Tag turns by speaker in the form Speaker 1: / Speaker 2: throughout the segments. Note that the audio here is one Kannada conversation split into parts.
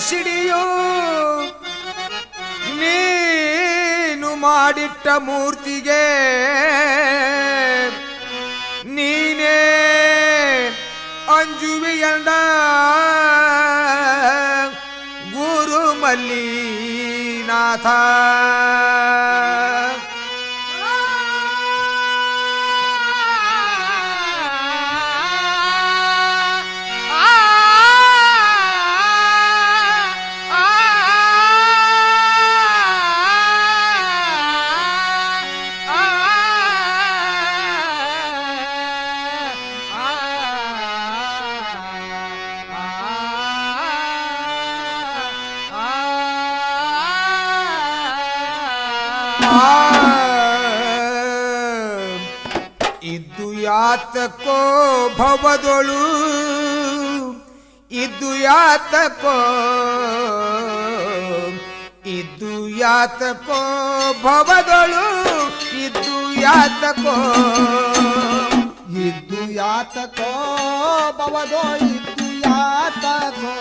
Speaker 1: ಸಿಡಿಯು ನೀನು ಮಾಡಿಟ್ಟ ಮೂರ್ತಿಗೆ ನೀನೇ ಅಂಜುವಿಯಂದ ಗುರು ಮಲ್ಲಿನಾಥ ಇದ್ದು ಯಾತಕೋ ಭವದೊಳು ಇದ್ದು ಯಾತಕೋ ಇದ್ದು ಯಾತಕೋ ಭವದೊಳು ಇದ್ದು ಯಾತಕೋ
Speaker 2: ಇದ್ದು ಯಾತಕೋ ಭವದೋ ಇದ್ದು ಯಾತಕೋ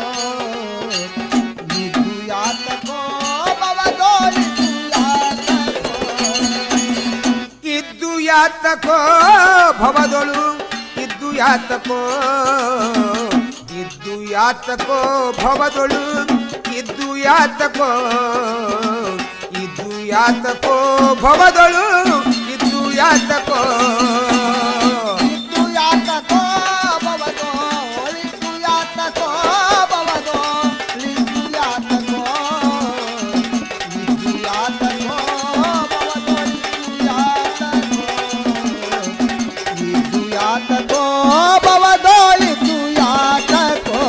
Speaker 2: ಇದ್ದು ಯಾತಕೋ ಭವದೋ
Speaker 1: ಇದ್ದು ಯಾತಕೋ ಭವದೊಳು ಇದ್ದು ಯಾತಕೋ ಇದ್ದು ಯಾತಕೋ ಭವದೊಳು ಇದ್ದು ಯಾತಕೋ ಇದ್ದು ಯಾತಕೋ ಭವದೊಳು ಇದ್ದು ಯಾತಕೋ
Speaker 2: ಇದ್ದು ಯಾತಕೋ ಭವದೋ ಇದ್ದು ಯಾತಕೋ ಭವದೋ ಇದ್ದು ಯಾತಕೋ ಇದ್ದು ಯಾತಕೋ ಭವದೋ ಇದ್ದು ಯಾತಕೋ ಭವದೋ ಇದ್ದು ಯಾತಕೋ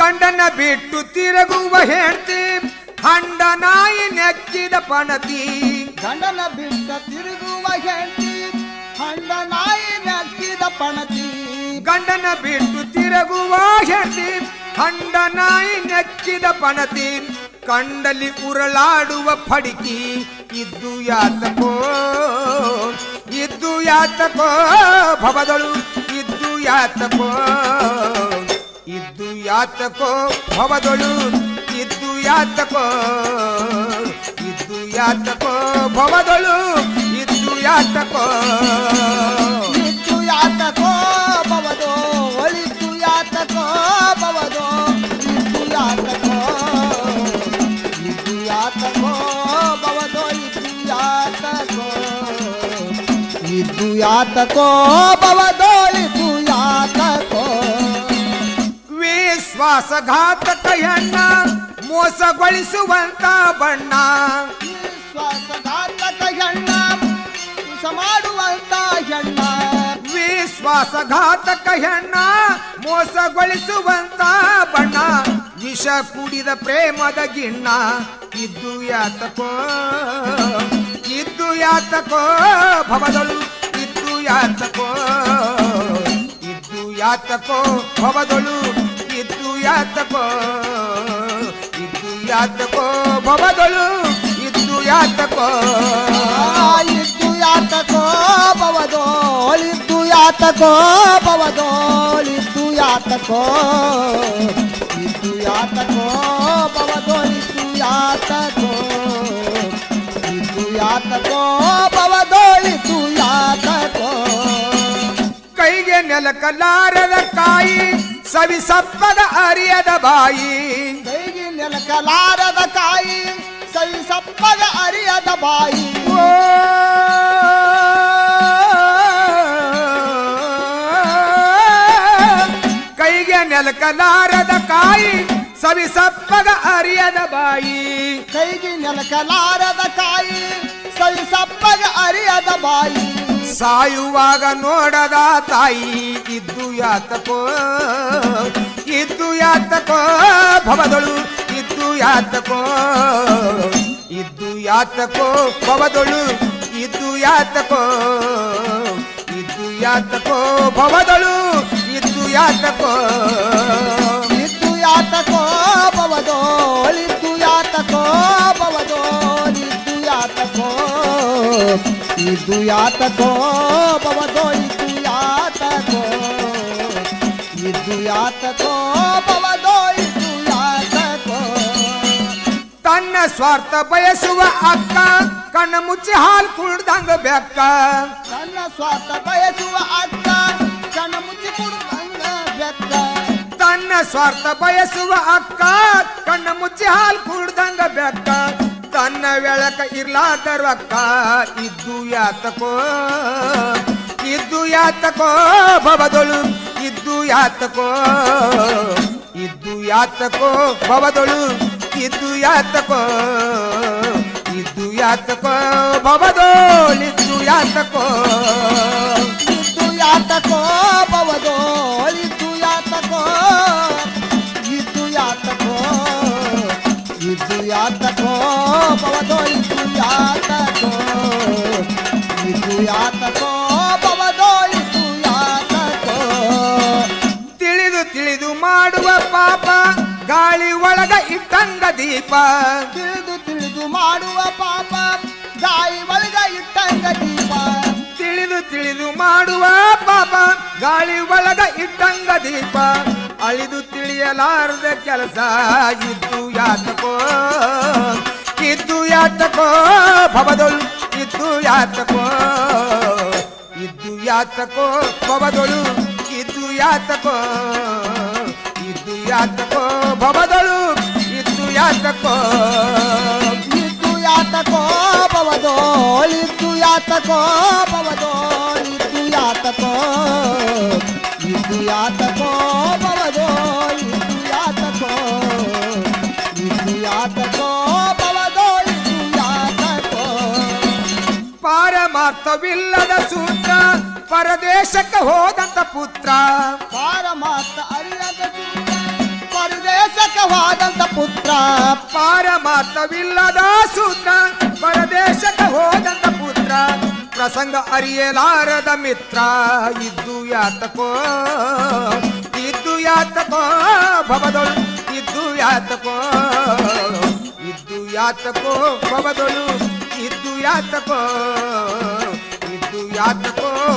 Speaker 1: ಗಂಡನ ಬಿಟ್ಟು ತಿರುಗುವ ಹೆಂಡತಿ ಹಂಡ ನಾಯಿ ನೆಕ್ಕಿದ ಪಣತಿ
Speaker 2: ಗಂಡನ ಬಿಟ್ಟ ತಿರುಗುವ ಹೆಂಡತಿ ಹಂಡ ನಾಯಿ ನೆಕ್ಕಿದ ಪಣತಿ
Speaker 1: ಗಂಡನ ಬಿಟ್ಟು ತಿರುಗುವ ಹೆಂಡತಿ ಹಂಡ ನಾಯಿ ನೆಕ್ಕಿದ ಪಣತಿ ಕಂಡಲಿ ಉರುಳಾಡುವ ಫಡಿಕಿ ಇದ್ದು ಯಾತಕೋ ಇದ್ದು ಯಾತಕೋ ಭವದೊಳು ಇದ್ದು ಯಾತಕೋ ಇದ್ದು ಯಾತಕೋ ಭವದೊಳು ಇದ್ದು ಯಾತಕೋ ಇದ್ದು ಯಾತಕೋ ಭವದೊಳು ಇದ್ದು ಯಾತಕೋ
Speaker 2: ಇದ್ದು ಯಾತಕೋ ಭವದೋ ಒಳಿತು ಯಾತಕೋ ಭವದೋ ಇದ್ದು ಯಾತಕೋ ಇದ್ದು ಯಾತಕೋ ಭವದೋ ಇದ್ದು ಯಾತಕೋ ಇದ್ದು ಯಾತಕೋ ಭವದೋ ಇದ್ದು ಯಾತಕೋ
Speaker 1: ವಿಶ್ವಾಸಘಾತಕ ಹೆಣ್ಣ ಮೋಸಗೊಳಿಸುವಂತ ಬಣ್ಣ
Speaker 2: ವಿಶ್ವಾಸಘಾತಕ ಹೆಣ್ಣ ಮೋಸ ಮಾಡುವಂತ ಹೆಣ್ಣ
Speaker 1: ವಿಶ್ವಾಸಘಾತಕ ಹೆಣ್ಣ ಮೋಸಗೊಳಿಸುವಂತ ಬಣ್ಣ ವಿಷ ಕುಡಿದ ಪ್ರೇಮದ ಗಿಣ್ಣ ಇದ್ದು ಯಾತಕೋ ಇದ್ದು ಯಾತಕೋ ಭವದೊಳು ಇದ್ದು ಯಾತಕೋ ಇದ್ದು ಯಾತಕೋ ಭವದೊಳು ಇದ್ದು ಯಾತಕೋ ಇದ್ದು ಯಾತಕೋ ಭವದೊಳು ಇದ್ದು ಯಾತಕೋ
Speaker 2: ಇದ್ದು ಯಾತಕೋ ಭವದೋ ಇದ್ದು ಯಾತಕೋ ಭವದೋ ಇದ್ದು ಯಾತಕೋ ಇದ್ದು ಯಾತಕೋ ಭವದೋ ಇದ್ದು ಯಾತಕೋ ಇದ್ದು ಯಾತಕೋ ಭವದೋ ಇದ್ದು ಯಾತಕೋ
Speaker 1: ಕೈಗೆ ನೆಲಕಲಾರದ ಕಾಯಿ ಸವಿ ಸಪ್ಪದ ಅರಿಯದ ಬಾಯಿ
Speaker 2: ಕೈಗೆ ನೆಲಕಲಾರದ ಕಾಯಿ ಸವಿ ಸಪ್ಪದ ಅರಿಯದ ಬಾಯಿ
Speaker 1: ಕೈಗೆ ನೆಲಕಲಾರದ ಕಾಯಿ ಸವಿ ಸಪ್ಪದ ಅರಿಯದ ಬಾಯಿ
Speaker 2: ಕೈಗೆ ನೆಲಕಲಾರದ ಕಾಯಿ ಸವಿ ಸಪ್ಪದ ಅರಿಯದ ಬಾಯಿ
Speaker 1: ಸಾಯುವಾಗ ನೋಡದ ತಾಯಿ ಇದ್ದು ಯಾತಕೋ ಇದ್ದು ಯಾತಕೋ ಭವದೊಳು ಇದ್ದು ಯಾತಕೋ ಇದ್ದು ಯಾತಕೋ ಭವದೊಳು ಇದ್ದು ಯಾತಕೋ ಇದ್ದು ಯಾತಕೋ ಭವದೊಳು ಇದ್ದು ಯಾತಕೋ
Speaker 2: ಇದ್ದು ಯಾತಕೋ ಭವದೋ ಇದ್ದು ಯಾತಕೋ ಭವದೋ ಇದ್ದು ಯಾತಕೋ ಇದ್ದು ಯಾತಕೋ ಭವದೋ ಇದ್ದು ಯಾತಕೋ ಇದ್ದು ಯಾತಕೋ ಭವದೋ ಇದ್ದು ಯಾತಕೋ
Speaker 1: ಸ್ವಾರ್ಥ ಬಯಸುವ ಅಕ್ಕ ಕಣ್ಣ ಮುಚ್ಚಿ ಹಾಲು ಕುಡ್ದಂಗ ಬೆಕ್ಕ
Speaker 2: ನನ್ನ ಸ್ವಾರ್ಥ ಬಯಸುವ ಅಕ್ಕ ಕಣ್ಣ ಮುಚ್ಚಿ ಕುಡ್ದಂಗ ಬೆಕ್ಕ
Speaker 1: ತನ್ನ ಸ್ವಾರ್ಥ ಬಯಸುವ ಅಕ್ಕ ಕಣ್ಣ ಮುಚ್ಚಿ ಹಾಲು ಕುಡ್ದಂಗ ಬೆಕ್ಕ ತನ್ನ ಬೆಳಕ ಇರ್ಲಾದ ರೊಕ್ಕ ಇದ್ದು ಯಾತಕೋ ಭವದೊಳು ಇದ್ದು ಯಾತಕೋ ಭವದೊಳು ಇದ್ದು ಯಾತಕೋ ಭವದೋಳಿದ್ದು ಯಾತಕೋ
Speaker 2: ಇದ್ದು ಯಾತಕೋ ಭವದೋಳಿದ್ದು ಯಾತಕೋ ಇದ್ದು ಯಾತಕೋ ಭವದೋಳಿದ್ದು ಯಾತಕೋ ಇದ್ದು ಯಾತಕೋ ಭವದೋಳಿದ್ದು ಯಾತಕೋ
Speaker 1: ತಿಳಿದು ಮಾಡುವ ಪಾಪ ಗಾಳಿ ಒಳಗ ಇಟ್ಟಂಗ ದೀಪ
Speaker 2: ತಿಳಿದು ಮಾಡುವ ಪಾಪ ಗಾಳಿ ಒಳಗ ಇಟ್ಟಂಗ ದೀಪ
Speaker 1: ತಿಳಿದು ಮಾಡುವ ಪಾಪ ಗಾಳಿ ಒಳಗ ಇಟ್ಟಂಗ ದೀಪ ಅಳಿದು ತಿಳಿಯಲಾರದ ಕೆಲಸ ಇದ್ದು ಯಾತಕೋ ಭವದೊಳು ಇದ್ದು ಯಾತಕೋ ಭವದೊಳು ಇದ್ದು ಯಾತಕೋ ಭವದೊಳು ಇದ್ದು ಯಾತಕೋ
Speaker 2: ಭವದೋಳಿದ್ದು ಯಾತಕೋ ಭವದೋಳಿದ್ದು ಯಾತಕೋ ಇದ್ದು ಯಾತಕೋ ಭವದೋಳಿದ್ದು ಯಾತಕೋ ಇದ್ದು ಯಾತಕೋ ಭವದೋಳಿದ್ದು ಯಾತಕೋ
Speaker 1: ಪಾರಮಾರ್ಥವಿಲ್ಲದ ಸೂತ್ರ ಪರದೇಶಕ್ಕೆ ಹೋದಂತ ಪುತ್ರ
Speaker 2: ಪಾರಮಾರ್ಥ ಅರಿಯದ ಪರದೇಶಕ್ಕೆ ಹೋದಂತ ಪುತ್ರ
Speaker 1: ಪಾರಮಾರ್ಥವಿಲ್ಲದ ಸೂತ್ರ ಪರದೇಶಕ್ಕೆ ಹೋದಂತ ಪುತ್ರ ಪ್ರಸಂಗ ಅರಿಯಲಾರದ ಮಿತ್ರ ಇದ್ದು ಯಾತಕೋ ಭವದೊಳು ಇದ್ದು ಯಾತಕೋ ಭವದೊಳು ಇದ್ದು ಯಾತಕೋ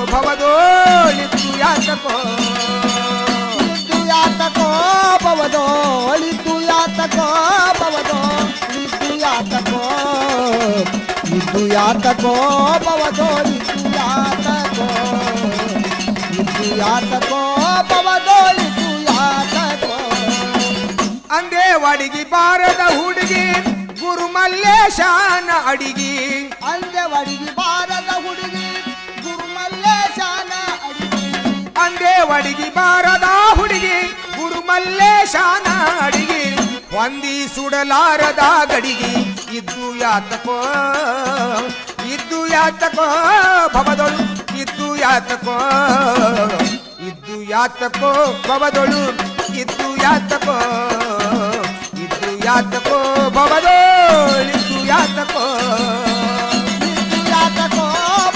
Speaker 1: ಭವದೋಳಿದ್ದು ಯಾತಕೋ
Speaker 2: ಇದ್ದು ಯಾತಕೋ ಭವದೋಳಿದ್ದು ಯಾತಕೋ ಭವದೋಳಿದ್ದು ಯಾತಕೋ ಇದ್ದು ಯಾತಕೋ ಭವದೋಳಿದ್ದು ಯಾತಕೋ ಇದ್ದು ಯಾತಕೋ ಭವದೋಳಿದ್ದು ಯಾತಕೋ
Speaker 1: ಅಂದೇವಾಡಿಗೆ ಬಾರದ ಹುಡುಗಿ ಗುರು ಮಲ್ಲೇಶನ ಅಡಿಗಿ
Speaker 2: ಅಂದೇವಾಡಿಗೆ ಬಾರದ ಹುಡುಗಿ ಗುರು ಮಲ್ಲೇಶನ ಅಡಿಗಿ
Speaker 1: ಅಂದೇವಾಡಿಗೆ ಬಾರದ ಹುಡುಗಿ ಗುರು ಮಲ್ಲೇಶನ ಅಡಿಗಿ ಹೊಂದಿ ಸುಡಲಾರದ ಗಡಿಗಿ ಇದ್ದು ಯಾತಕೋ ಭವದೊಳು ಇದ್ದು ಯಾತಕೋ ಭವದೊಳು ಇದ್ದು ಯಾತಕೋ ಭವದೋಳಿದ್ದು ಯಾತಕೋ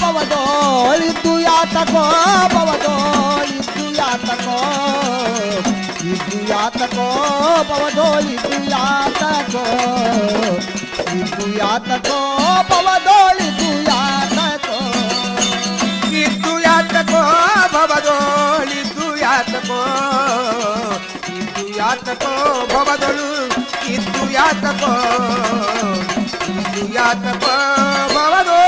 Speaker 2: ಭವದೋಳಿದ್ದು ಯಾತಕೋ ಭವದೋಳಿದ್ದು ಯಾತಕೋ ಇದ್ದು ಯಾತಕೋ ಭವದೋಳಿದ್ದು ಯಾತಕೋ ಇದ್ದು ಯಾತಕೋ ಭವದೋಳಿದ್ದು ಯಾತಕೋ
Speaker 1: ಇದ್ದು ಯಾತಕೋ ಭವದೋಳಿದ್ದು ಯಾತಕೋ ಭವದೊಳು ಇದ್ದು ಯಾತಕೋ ಭವದೋ